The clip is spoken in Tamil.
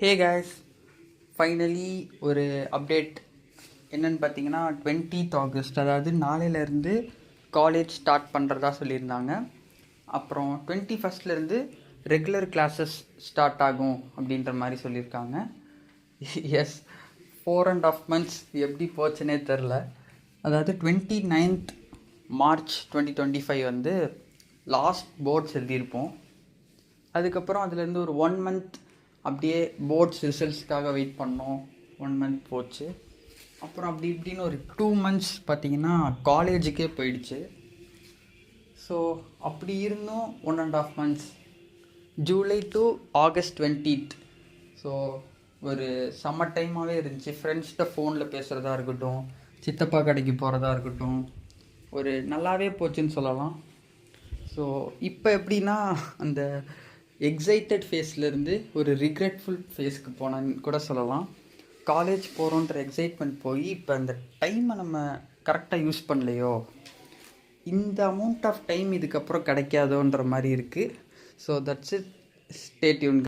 ஹே guys, ஃபைனலி ஒரு அப்டேட் என்னன்னு பார்த்தீங்கன்னா 20th ஆகஸ்ட், அதாவது நாளையிலேருந்து காலேஜ் ஸ்டார்ட் பண்ணுறதா சொல்லியிருந்தாங்க. அப்புறம் 21st ரெகுலர் கிளாஸஸ் ஸ்டார்ட் ஆகும் அப்படின்ற மாதிரி சொல்லியிருக்காங்க. எஸ், 4.5 months எப்படி போச்சுன்னே தெரில. அதாவது 29th மார்ச் 2025 லாஸ்ட் போர்ட்ஸ் எழுதியிருப்போம். அதுக்கப்புறம் அதுலேருந்து ஒரு 1 month அப்படியே போர்ட்ஸ் ரிசல்ட்ஸ்க்காக வெயிட் பண்ணோம். 1 month போச்சு. அப்புறம் அப்படி இப்படின்னு ஒரு 2 months பார்த்திங்கன்னா காலேஜுக்கே போயிடுச்சு. ஸோ அப்படி இருந்தும் 1.5 months, July to August 20th. So ஒரு சம்மர் டைமாகவே இருந்துச்சு. ஃப்ரெண்ட்ஸ்கிட்ட ஃபோனில் பேசுகிறதா இருக்கட்டும், சித்தப்பா கடைக்கு போகிறதா இருக்கட்டும், ஒரு நல்லாவே போச்சுன்னு சொல்லலாம். ஸோ இப்போ எப்படின்னா அந்த எக்ஸைட்டட் ஃபேஸ்லேருந்து ஒரு ரிக்ரெட்ஃபுல் ஃபேஸ்க்கு போனான்னு கூட சொல்லலாம். காலேஜ் போகிறோன்ற எக்ஸைட்மெண்ட் போய் இப்போ அந்த டைமை நம்ம கரெக்டாக யூஸ் பண்ணலையோ, இந்த அமௌண்ட் ஆஃப் டைம் இதுக்கப்புறம் கிடைக்காதோன்ற மாதிரி இருக்குது. So that's it. Stay tune.